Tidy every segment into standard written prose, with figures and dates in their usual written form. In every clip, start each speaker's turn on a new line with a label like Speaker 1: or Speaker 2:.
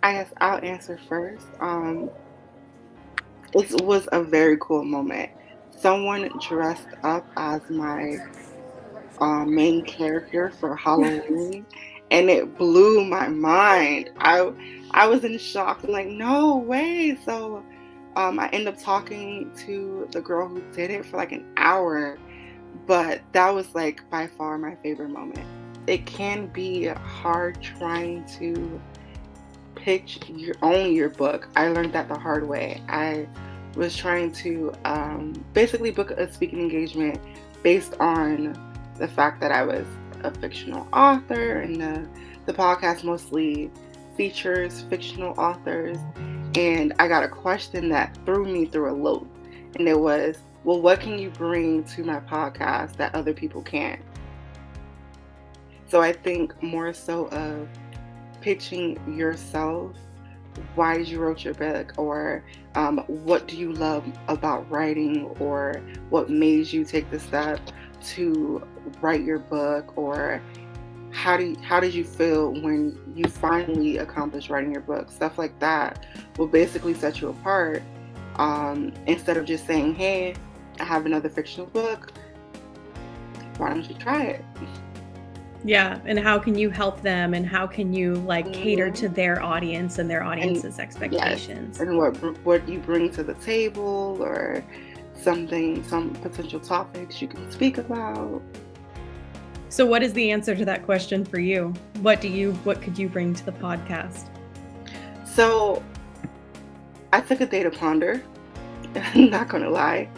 Speaker 1: I guess I'll answer first. It was a very cool moment. Someone dressed up as my main character for Halloween, and it blew my mind. I was in shock, like, no way. So I ended up talking to the girl who did it for like an hour, but that was like by far my favorite moment. It can be hard trying to pitch your book. I learned that the hard way. I was trying to basically book a speaking engagement based on the fact that I was a fictional author, and the podcast mostly features fictional authors. And I got a question that threw me through a loop, and it was, well, what can you bring to my podcast that other people can't? So I think more so of pitching yourself. Why did you wrote your book? Or what do you love about writing? Or what made you take the step to write your book? Or how did you feel when you finally accomplished writing your book? Stuff like that will basically set you apart. Instead of just saying, hey, I have another fictional book, why don't you try it?
Speaker 2: Yeah, and how can you help them, and how can you like cater to their audience and their audience's expectations?
Speaker 1: Yes, and what you bring to the table, or some potential topics you can speak about.
Speaker 2: So what is the answer to that question for you? What could you bring to the podcast?
Speaker 1: So I took a day to ponder, I'm not gonna lie.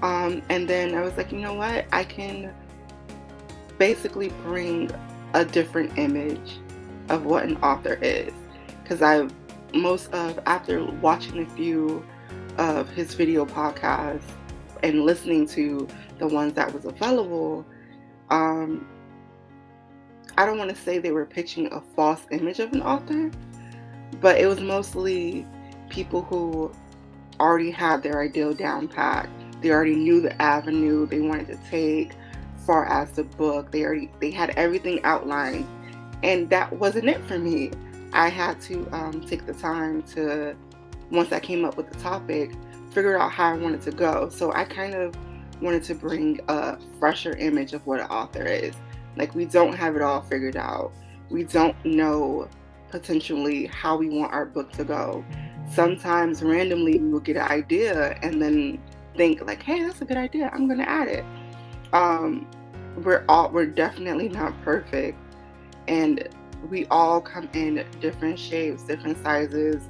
Speaker 1: And then I was like, you know what? I can basically bring a different image of what an author is. Because after watching a few of his video podcasts and listening to the ones that was available, I don't want to say they were pitching a false image of an author, but it was mostly people who already had their ideal down pat. They already knew the avenue they wanted to take far as the book. They had everything outlined, and that wasn't it for me. I had to take the time to, once I came up with the topic, figure out how I wanted to go. So I kind of wanted to bring a fresher image of what an author is. Like, we don't have it all figured out. We don't know potentially how we want our book to go. Sometimes randomly we will get an idea and then think like, hey, that's a good idea, I'm gonna add it. We're definitely not perfect, and we all come in different shapes, different sizes,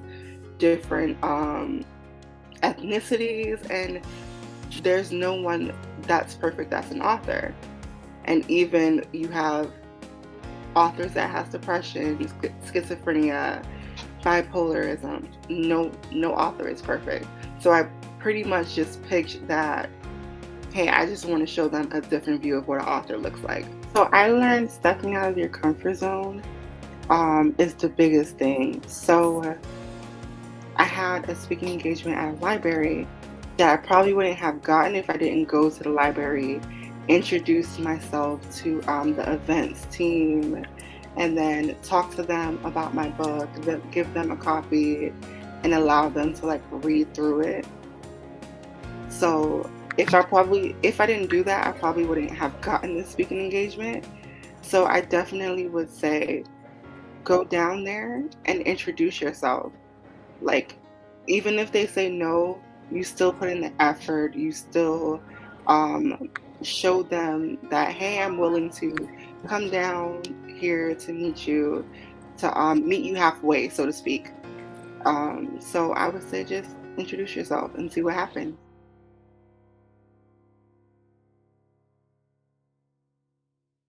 Speaker 1: different ethnicities, and there's no one that's perfect that's an author. And even you have authors that has depression, schizophrenia, bipolarism. No author is perfect. So I pretty much just pitched that, hey, I just want to show them a different view of what an author looks like. So I learned stepping out of your comfort zone is the biggest thing. So I had a speaking engagement at a library that I probably wouldn't have gotten if I didn't go to the library, introduce myself to the events team, and then talk to them about my book, give them a copy, and allow them to like read through it. So if I didn't do that, I probably wouldn't have gotten this speaking engagement. So I definitely would say, go down there and introduce yourself. Like, even if they say no, you still put in the effort. You still show them that, hey, I'm willing to come down here to meet you, to meet you halfway, so to speak. So I would say just introduce yourself and see what happens.